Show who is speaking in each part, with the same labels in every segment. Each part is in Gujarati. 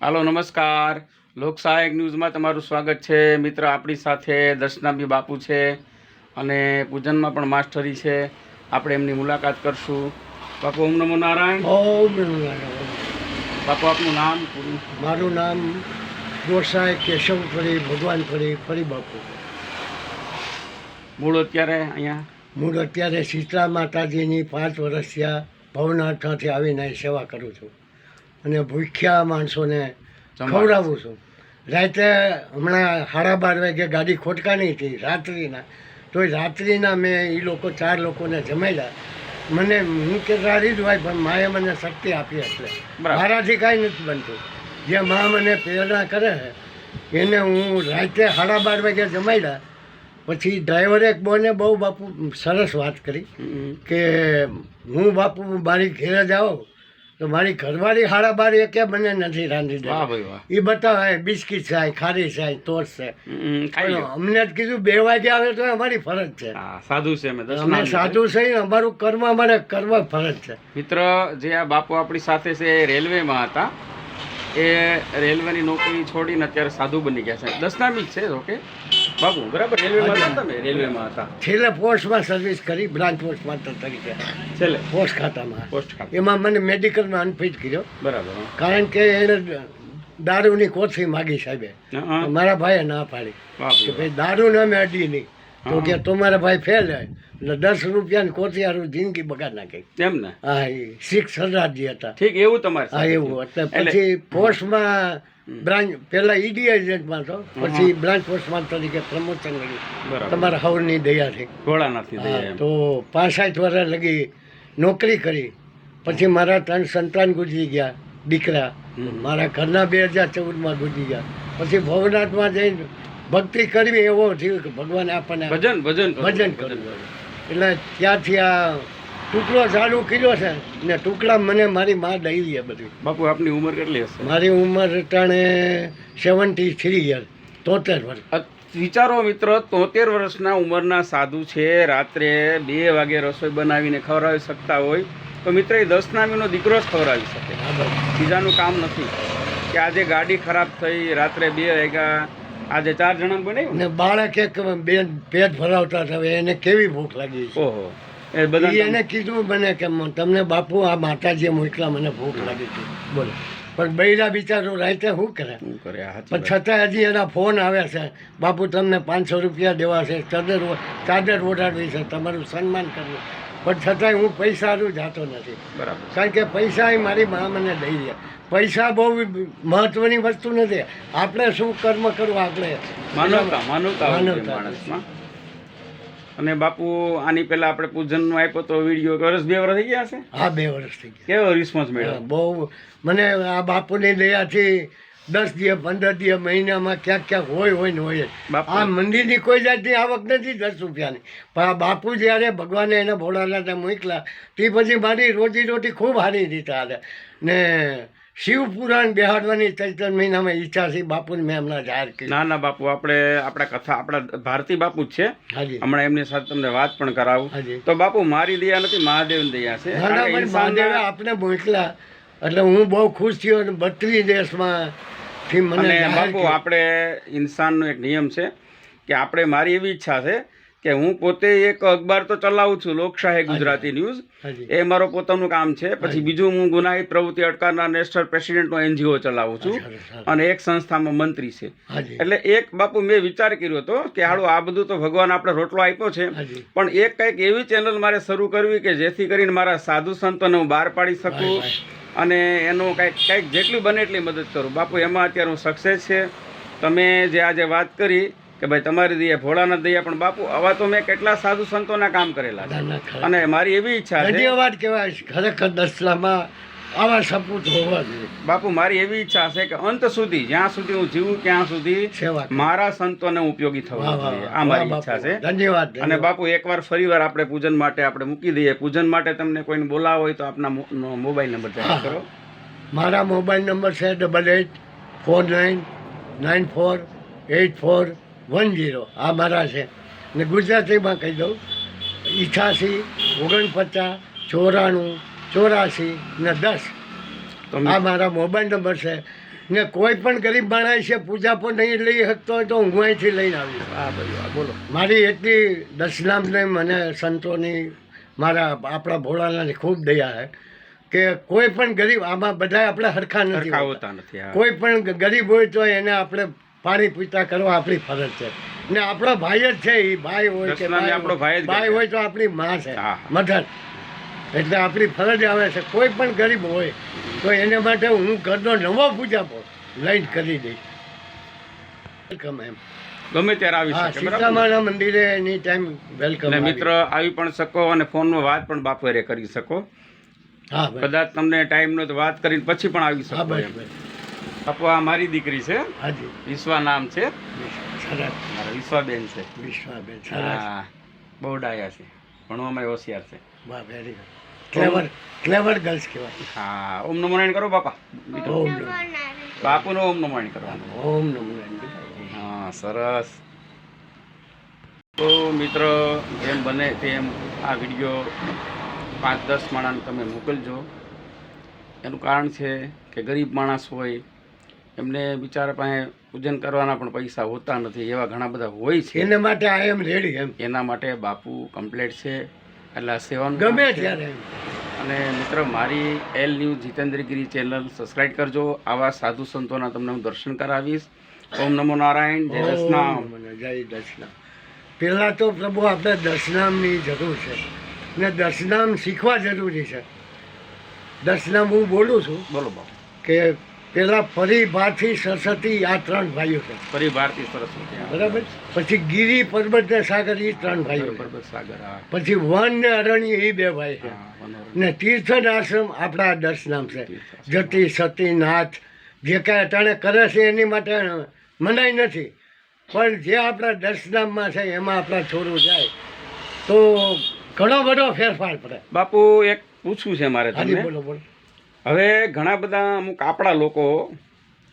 Speaker 1: હાલો નમસ્કાર, લોકસહાયક ન્યૂઝમાં તમારું સ્વાગત છે. મિત્ર, આપણી સાથે દર્શનાબી બાપુ છે અને પૂજનમાં પણ માસ્ટરી છે. આપણે એમની મુલાકાત કરશું. બાપુ, ઓમ નમો નારાયણ.
Speaker 2: ઓમ નમો નારાયણ.
Speaker 1: બાપુ, આપનું નામ પૂરું?
Speaker 2: મારું નામ ગોસાઈ કેશવ ફરી ભગવાન ફરી બાપુ.
Speaker 1: મૂળ અત્યારે અહીંયા?
Speaker 2: હું અત્યારે શીતળા માતાજીની 5 વર્ષ થયા ભવનાથથી આવીને સેવા કરું છું અને ભૂખ્યા માણસોને ખવડાવું છું. રાતે હમણાં 12:30 વાગે ગાડી ખોટકાની હતી રાત્રિના, તોય રાત્રિના મેં એ લોકો 4 લોકોને જમાડ્યા. મને હું કે રારી જ હોય, પણ માએ મને શક્તિ આપી. એટલે મારાથી કાંઈ નથી બનતું. જે મા મને પ્રેરણા કરે છે એને હું રાતે 12:30 વાગે જમાડ્યા. પછી ડ્રાઈવરે એક બોને બહુ બાપુ સરસ વાત કરી કે હું બાપુ મારી ઘેરે જાઉં તો મારી ઘરવાળી 12:30 કે મને નથી રાંધી દે. એ બતાવે બિસ્કીટ છે, ખારી છે, ટોસ્ટ છે. અમને જ કીધું 2 વાગે આવે તો અમારી ફરજ છે.
Speaker 1: સાધુ છે,
Speaker 2: અમે સાધુ છે, અમારું કર્મ અમારે કરવા ફરજ છે.
Speaker 1: મિત્ર, જે આ બાપુ આપણી સાથે છે એ રેલવેમાં હતા. એ રેલવેની નોકરી છોડીને અત્યારે સાધુ બની ગયા છે. દસનામી જ છે. ઓકે બાપુ, બરાબર. રેલવેમાં હતા તમે? રેલવેમાં હતા.
Speaker 2: છેલ્લે પોસ્ટમાં સર્વિસ કરી, બ્રાન્ચ પોસ્ટ માસ્ટર તરીકે.
Speaker 1: છેલ્લે
Speaker 2: પોસ્ટ ખાતામાં.
Speaker 1: પોસ્ટ ખાતા.
Speaker 2: એમાં મને મેડિકલમાં અનફિટ કર્યો.
Speaker 1: બરાબર.
Speaker 2: કારણ કે એને દારૂની કોથળી માગી સાહેબે. મારા ભાઈએ ના પાડી કે ભાઈ દારૂ ને અમે અડી નહીં. તો કે તમારા ભાઈ ફેલ હોય એટલે 10 રૂપિયાની કોથળી હારું જિંદગી બગાડ નાખી.
Speaker 1: કેમ ને?
Speaker 2: હા, એ શીખ સરદારજી હતા.
Speaker 1: ઠીક, એવું તમારે?
Speaker 2: હા, એવું. એટલે પછી પોસ્ટમાં બ્રાન્ચ, પહેલા ઈડી એજન્ટમાં તો, પછી બ્રાન્ચ પોસ્ટમાં તરીકે પ્રમોશન કર્યું તમારા હવની દયાથી,
Speaker 1: ભોળાનાથની દયા.
Speaker 2: તો 65 વર્ષ લગી નોકરી કરી. પછી મારા 3 સંતાન ગુજરી ગયા, દીકરા. મારા ઘરના 2014માં ગુજરી ગયા. પછી ભવનાથમાં જઈને ભક્તિ કરવી એવો થયું કે ભગવાને આપણને ભજન કરવું. એટલે ત્યાંથી આ ટુકડો ચાલુ કર્યો છે ને ટુકડા મને મારી માં દઈ દે બધી.
Speaker 1: બાપુ, આપની ઉંમર કેટલી હશે?
Speaker 2: મારી ઉંમર અટાણે 73 યર, 73 વર્ષ.
Speaker 1: વિચારો મિત્રો, 73 વર્ષના ઉંમરના સાધુ છે. રાત્રે 2 વાગે રસોઈ બનાવીને ખવડાવી શકતા હોય તો મિત્ર, એ દસનામીનો દીકરો જ ખવડાવી શકે. બીજાનું કામ નથી. કે આજે ગાડી ખરાબ થઈ, રાત્રે 2 વાગ્યા, આજે 4 જણા બનાવ્યું
Speaker 2: ને બાળક એક બેન પેટ ભરાવતા હતા, એને કેવી ભૂખ લાગી છે.
Speaker 1: ઓહો, એ બધા
Speaker 2: એને કીધું મને કે તમને બાપુ આ માતાજીએ મોકલા, મને ભૂખ લાગી હતી. બોલો. પણ બૈરા બિચારો રાતે શું કરે? પણ છતાં હજી એના ફોન આવ્યા છે, બાપુ તમને 500 રૂપિયા દેવા છે, ચાદર ઓઢાડવી છે, તમારું સન્માન કરવું. પણ છતાંય હું પૈસાનું જાતો નથી.
Speaker 1: બરાબર. કારણ
Speaker 2: કે પૈસા એ મારી મા મને દઈ દે. પૈસા બહુ મહત્વની વસ્તુ નથી. આપણે શું કર્મ કરવું, આપણે
Speaker 1: માનવતા. અને બાપુ, આની પહેલા આપણે પૂજનનો આપ્યો તો વિડીયો, 2 વર્ષ થઈ ગયા હશે?
Speaker 2: હા, 2 વર્ષ થઈ ગયા.
Speaker 1: કેવો રિસ્પોન્સ મળ્યો?
Speaker 2: બહુ. મને આ બાપુની દયાથી 10 દિવસ 15 દિવસ મહિનામાં ક્યાંક હોય ને હોય. આ મંદિરની કોઈ જાતની આવક નથી 10 રૂપિયાની. પણ આ બાપુ જ્યારે ભગવાને એને ભોળાનાથે મોકલા તે પછી મારી રોજી ખૂબ સારી રીતે હાલે. ને શિવ પુરાણ બેહાડવાની ચૈત્ર મહિનામાં ઈચ્છા છે બાપુને મેં હમણાં જાહેર કરી.
Speaker 1: ના બાપુ, આપણા કથા આપણા ભારતી બાપુ જ છે. હમણાં એમની સાથે તમને વાત પણ કરાવું. તો બાપુ, મારી દયા નથી, મહાદેવની દયા છે.
Speaker 2: મહાદેવે આપણે મોકલા એટલે હું બહુ ખુશ થયો. 32 દેશમાં
Speaker 1: મને બાપુ, આપણે ઇન્સાનનો એક નિયમ છે કે આપણે, મારી એવી ઈચ્છા છે કે હું પોતે એક અખબાર તો ચલાવું છું, લોકશાહી ગુજરાતી ન્યૂઝ. એ મારો પોતાનું કામ છે. પછી બીજું, હું ગુનાહિત પ્રવૃત્તિ અટકાવનાર નેશનલ પ્રેસિડેન્ટનો NGO ચલાવું છું અને એક સંસ્થામાં મંત્રી છે. એટલે એક બાપુ મેં વિચાર કર્યો હતો કે હાડું આ બધું તો ભગવાન આપણે રોટલો આપ્યો છે, પણ એક કંઈક એવી ચેનલ મારે શરૂ કરવી કે જેથી કરીને મારા સાધુ સંતોને હું બહાર પાડી શકું અને એનું કંઈક જેટલું બને એટલી મદદ કરું. બાપુ, એમાં અત્યારે હું સક્સેસ છે. તમે જે આજે વાત કરી કે ભાઈ તમારી દયા, ભોળાનાથ દયા, પણ બાપુ આવા તો મેં કેટલા સાધુ સંતોના કામ કરેલા છે. અને મારી એવી ઈચ્છા છે,
Speaker 2: ધન્યવાદ કહેવાય ખરેખર, દસલામાં આવા સપૂત હોવા જોઈએ.
Speaker 1: બાપુ, મારી એવી ઈચ્છા છે કે અંત સુધી, જ્યાં સુધી હું જીવું ત્યાં સુધી મારા સંતોને ઉપયોગી થવા જોઈએ. આ મારી ઈચ્છા છે. ધન્યવાદ. અને બાપુ, એકવાર ફરીવાર આપણે પૂજન માટે આપણે મૂકી દઈએ. પૂજન માટે તમને કોઈને બોલાવો હોય તો આપના મોબાઈલ નંબર જાહેર કરો.
Speaker 2: મારા મોબાઈલ નંબર છે 8849948410. આ મારા છે. ને ગુજરાતીમાં કહી દઉં, 88 49 94 84 ને 10. આ મારા મોબાઈલ નંબર છે. ને કોઈ પણ ગરીબ માણસ છે પૂજા પણ નહીં લઈ શકતો હોય તો હું અહીંથી લઈને આવીશ.
Speaker 1: હા બધું હા બોલો.
Speaker 2: મારી એટલી દશનામને મને સંતોની મારા આપણા ભોળાનાની ખૂબ દયા છે કે કોઈ પણ ગરીબ આમાં બધા આપણે હરખા નથી
Speaker 1: સરખા
Speaker 2: હોતા.
Speaker 1: હોતા નથી હા.
Speaker 2: કોઈ પણ ગરીબ હોય તો એને આપણે પાણી પીતા કરવા આપણી ફરજ છે ને આપણો ભાઈ જ છે એ ભાઈ હોય કે
Speaker 1: દશનાને આપણો ભાઈ જ
Speaker 2: ભાઈ
Speaker 1: કહેવાય.
Speaker 2: હોય તો આપણી માં છે
Speaker 1: હા.
Speaker 2: મધર એટલે આપણી ફરજ આવે છે કોઈ પણ ગરીબ હોય તો એને માટે હું ઘરનો નવો પૂજા લઈને કરી દઈશ. વેલકમ એમ
Speaker 1: ગમે ત્યારે આવી
Speaker 2: હા
Speaker 1: શકે બરાબર.
Speaker 2: સીતામાના મંદિરે એની ટાઈમ વેલકમ
Speaker 1: અને મિત્ર આવી પણ શકો અને ફોનમાં વાત પણ બાપરે કરી શકો.
Speaker 2: હા ભાઈ
Speaker 1: કદાચ તમને ટાઈમ નો તો વાત કરીને પછી પણ આવી
Speaker 2: હા
Speaker 1: શકો
Speaker 2: બસ
Speaker 1: એમ.
Speaker 2: બસ
Speaker 1: બાપુ આ મારી દીકરી છે,
Speaker 2: હાજી
Speaker 1: વિશ્વા નામ છે,
Speaker 2: સરસ
Speaker 1: મારા વિશ્વાબેન છે.
Speaker 2: વિશ્વાબેન સરસ
Speaker 1: હા બહુ ડાયા છે, ભણવામાં હોશિયાર છે.
Speaker 2: વાહ વેરી ગુડ ક્લેવર ગર્લ્સ કહેવાય.
Speaker 1: હા ઓમ નમો નારાયણ કરો બાપા.
Speaker 2: ઓમ નમો
Speaker 1: બાપુનો ઓમ નમો નારાયણ કરવાનું.
Speaker 2: ઓમ નમો નારાયણ.
Speaker 1: હા સરસ. તો મિત્ર જેમ બને તેમ આ વિડીયો 5-10 માણસને તમે મોકલજો. એનું કારણ છે કે ગરીબ માણસ હોય એમને બિચારા પાસે પૂજન કરવાના પણ પૈસા હોતા નથી, એવા ઘણા બધા હોય છે.
Speaker 2: એના માટે આઈ એમ રેડી એમ
Speaker 1: એના માટે બાપુ કમ્પ્લેટ છે, એટલે આ સેવાનું
Speaker 2: ગમે
Speaker 1: કામ છે.
Speaker 2: ત્યારે એમ
Speaker 1: અને મિત્ર મારી L news Jitendragiri channel subscribe કરજો. આવા સાધુ સંતોના તમને હું દર્શન કરાવીશ. ઓમ નમો નારાયણ, જય દશનામ.
Speaker 2: ઓમ નમો જય દશનામ. પહેલાં તો પ્રભુ આપણે દશનામની જરૂર છે ને દશનામ શીખવા જરૂરી છે. દશનામ હું બોલું છું
Speaker 1: બોલો બાપુ.
Speaker 2: કે પહેલાં પરિભાથી સરસ્વતી આ 3 ભાઈઓ છે
Speaker 1: ફરી ભારતી સરસ્વતી હા.
Speaker 2: બરાબર. પછી ગિરી પર્વત ને સાગર એ 3 ભાઈઓ છે.
Speaker 1: પર્વત સાગર હા.
Speaker 2: પછી વન ને અરણ્ય એ 2 ભાઈ છે.
Speaker 1: હા, વનોર.
Speaker 2: ને તીર્થ ને આશ્રમ આપણા 10 નામ છે. જતી સતી નાથ જે કાંઈ અટાણે કરે છે એની માટે મનાઈ નથી, પણ જે આપણા 10 નામમાં છે એમાં આપણા છોરું જાય તો ઘણો બધો ફેરફાર પડે.
Speaker 1: બાપુ એક પૂછવું છે મારે
Speaker 2: હાજી
Speaker 1: તમને.
Speaker 2: બોલો બોલો.
Speaker 1: હવે ઘણા બધા અમુક આપણા લોકો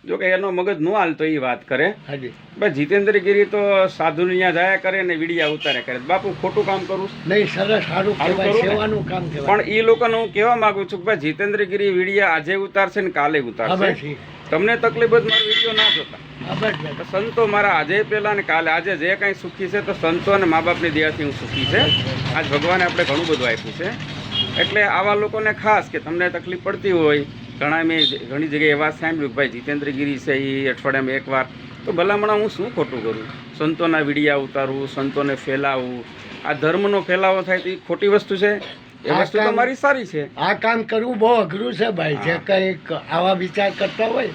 Speaker 1: જો કે એનો મગજ ન હાલતો એ વાત કરે
Speaker 2: હાજી
Speaker 1: ભાઈ જીતેન્દ્રગીરી તો સાધુ ત્યાં જાયા કરે ને વિડીયા ઉતારે કરે. બાપુ ખોટું કામ કરું છું?
Speaker 2: નહીં સરસ સારું
Speaker 1: સારું
Speaker 2: કહેવાય,
Speaker 1: કરું ને?
Speaker 2: સેવાનું કામ કહેવાય.
Speaker 1: પણ એ લોકોને હું કહેવા માંગુ છું કે ભાઈ જીતેન્દ્રગીરી વિડીયા આજે ઉતારશે ને કાલે
Speaker 2: હા
Speaker 1: ઉતારશે.
Speaker 2: ભાઈ
Speaker 1: તમને તકલીફ જ મારો વિડીયો ના જોતા.
Speaker 2: હા ભાઈ
Speaker 1: તો સંતો મારા આજે પહેલા ને કાલે આજે જે કાંઈ સુખી છે તો સંતો અને મા બાપની દયાથી હું સુખી છે. આજ ભગવાને આપણે ઘણું બધું આપ્યું છે. એટલે આવા લોકોને ખાસ કે તમને તકલીફ પડતી હોય, ઘણા મેં ઘણી જગ્યાએ એવા સાંભળ્યું કે ભાઈ જીતેન્દ્રગીરી છે એ અઠવાડિયામાં એકવાર, તો ભલામણા હું શું ખોટું કરું? સંતોના વિડીયા ઉતારવું, સંતોને ફેલાવવું, આ ધર્મનો ફેલાવો થાય તો એ ખોટી વસ્તુ છે? એ
Speaker 2: આ
Speaker 1: વસ્તુ તો
Speaker 2: કામ-
Speaker 1: મારી સારી છે.
Speaker 2: આ કામ કરવું બહુ અઘરું છે ભાઈ. જે કંઈક આવા વિચાર કરતા હોય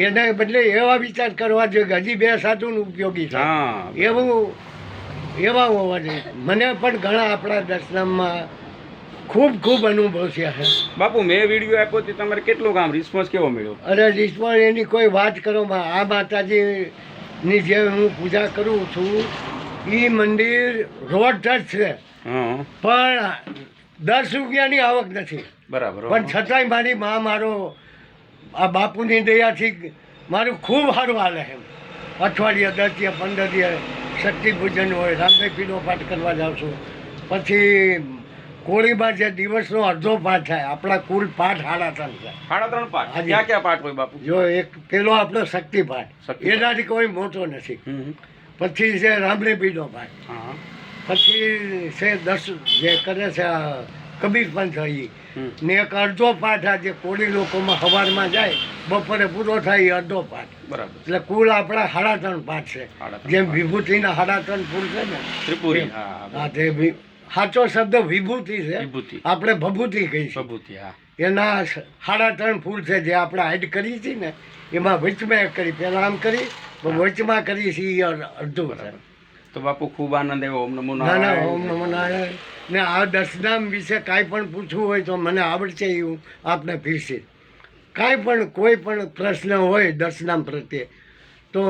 Speaker 2: એને બદલે એવા વિચાર કરવા જોઈએ કે હજી 2 સાધુનો ઉપયોગી છે
Speaker 1: હા
Speaker 2: એવું એવા હોવા જોઈએ. મને પણ ઘણા આપણા દર્શનમાં ખૂબ અનુભવ છે.
Speaker 1: બાપુ મેં વિડીયો આપ્યો તે તમારે કેટલું કામ રિસ્પોન્સ કેવો મળ્યો?
Speaker 2: અરે રિસ્પોન્સ એની કોઈ વાત કરો માં. આ માતાજીની જે હું પૂજા કરું છું એ મંદિર રોડ ટચ છે
Speaker 1: હા
Speaker 2: પણ 10 રૂપિયાની આવક નથી,
Speaker 1: બરાબર.
Speaker 2: પણ છતાંય મારી માં મારો આ બાપુની દયાથી મારું ખૂબ સારું હાલે એમ. અઠવાડિયે 10 દિવસ 15 દિવસ શક્તિ પૂજન હોય, રામભાઈ પીનો પાઠ કરવા જાઉં છું. પછી કોળીમાં જે દિવસનો અડધો પાઠ થાય, આપણા કુલ પાઠ 3.5 છે.
Speaker 1: 3.5 પાઠ.
Speaker 2: હાજી.
Speaker 1: ક્યાં ક્યાં પાઠ હોય બાપુ?
Speaker 2: જો એક પેલો આપણો શક્તિ પાઠ,
Speaker 1: શક્તિ પાઠ.
Speaker 2: એનાથી કોઈ મોટો નથી.
Speaker 1: હમ.
Speaker 2: પછી છે રામભાઈ પીનો પાઠ,
Speaker 1: હા
Speaker 2: પછી છે 10 જે કરે છે આ કબીર પંથ એ
Speaker 1: હમ.
Speaker 2: ને એક અડધો પાઠ આ જે કોળી લોકોમાં સવારમાં જાય બપોરે પૂરો થાય એ અડધો પાઠ.
Speaker 1: બરાબર.
Speaker 2: એટલે કુલ આપણા 3.5 પાઠ છે.
Speaker 1: 3.5
Speaker 2: જેમ વિભૂતિના 3.5 ફૂલ છે ને
Speaker 1: ત્રિપુરી.
Speaker 2: એમ.
Speaker 1: હા
Speaker 2: હા તે સાચો શબ્દ વિભૂતિ છે,
Speaker 1: વિભૂતિ.
Speaker 2: આપણે ભભૂતિ કહી છે.
Speaker 1: પ્રભુતિ. હા
Speaker 2: એના 3.5 ફૂલ છે જે આપણે હાઈડ કરી હતી ને એમાં વચમાં એક કરી, પહેલાં આમ કરી વચમાં કરી છે એ અડધું છે.
Speaker 1: તો બાપુ ખૂબ આનંદ આવ્યો. ઓમ નમો
Speaker 2: ના ના
Speaker 1: નારાયણ.
Speaker 2: ઓમ નમો નારાયણ. ને આ દશનામ વિશે કાંઈ પણ પૂછવું હોય તો મને આવડશે એવું આપને પીરશે. કાંઈ પણ કોઈ પણ પ્રશ્ન હોય દશનામ પ્રત્યે તો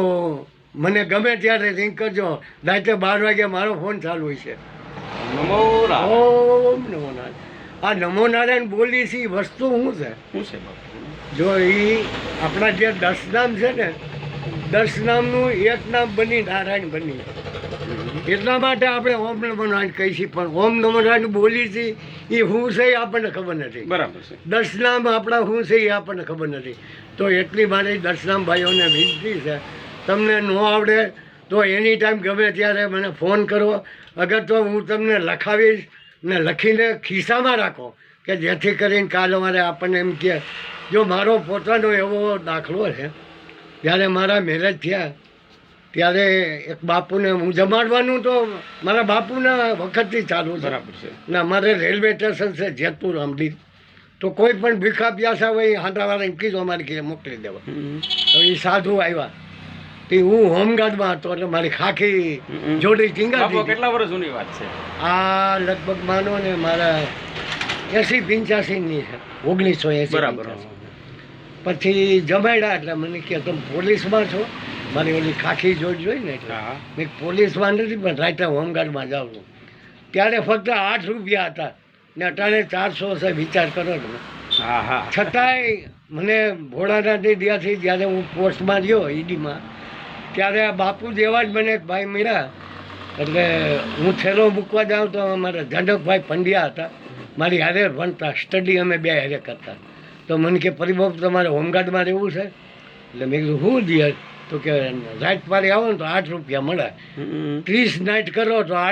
Speaker 2: મને ગમે ત્યારે રિંગ કરજો. રાતે 12 વાગે મારો ફોન ચાલુ હોય છે.
Speaker 1: નમો નારાયણ.
Speaker 2: ઓમ નમો નારાયણ. આ નમો નારાયણ બોલી છે એ વસ્તુ શું છે?
Speaker 1: શું છે બાપુ?
Speaker 2: જો એ આપણા જે દશનામ છે ને, દશનામનું એક નામ બની નારાયણ બની. એટલા માટે આપણે ઓમ નમો નારાયણ કહીએ છીએ, પણ ઓમ નમો નારાયણ બોલી છે એ શું છે એ આપણને ખબર નથી.
Speaker 1: બરાબર છે.
Speaker 2: દશનામ આપણા શું છે એ આપણને ખબર નથી. તો એટલી મારી દશનામ ભાઈઓને વિનંતી છે, તમને ન આવડે તો એની ટાઈમ ગમે ત્યારે મને ફોન કરો. અગર તો હું તમને લખાવીશ ને લખીને ખિસ્સામાં રાખો કે જેથી કરીને કાલ અમારે આપણને એમ કે જો મારો પોતાનો એવો દાખલો છે. જ્યારે મારા મેરેજ થયા ત્યારે એક બાપુને હું જમાડવાનું તો મારા બાપુના વખતથી ચાલુ છે.
Speaker 1: બરાબર છે.
Speaker 2: ને અમારે રેલવે સ્ટેશન છે જેતપુર અમલી, તો કોઈ પણ ભીખા પ્યાસા હોય હાંડાવાળાને કીધું અમારી ઘરે મોકલી દેવા. તો એ સાધુ આવ્યા તે હું હોમગાર્ડમાં હતો એટલે મારી ખાખી જોડી ચીંગા
Speaker 1: બાપુ કેટલા વર્ષ જૂની વાત છે?
Speaker 2: આ લગભગ માનો ને મારા 80-85ની છે, 1980.
Speaker 1: બરાબર.
Speaker 2: પછી જમાડ્યા એટલે મને કે તમે પોલીસમાં છો? મારી ઓલી ખાખી જોઈ ને એટલે
Speaker 1: હા.
Speaker 2: મેં પોલીસમાં નથી પણ રાઈટ હોમગાર્ડમાં જાઉં છું. ત્યારે ફક્ત 8 રૂપિયા હતા ને અટાણે 400 છે. વિચાર કરો તમે.
Speaker 1: હા હા.
Speaker 2: છતાંય મને ભોળાનાથની દયાથી જ્યારે હું પોસ્ટમાં ગયો ઈડીમાં ત્યારે આ બાપુ જેવા જ મને એક ભાઈ મળ્યા. એટલે હું થેલો મૂકવા જાઉં તો અમારા જનકભાઈ પંડ્યા હતા, મારી હારે ભણતા, સ્ટડી અમે બે હારે કરતા. તો મને કે પરિબાપ તમારે હોમગાર્ડમાં રહેવું છે? એટલે મેં કીધું હું દિયર? તો કે રાઈટ પાડી આવો ને તો 8 રૂપિયા મળે, 30 નાઇટ કરો તો 8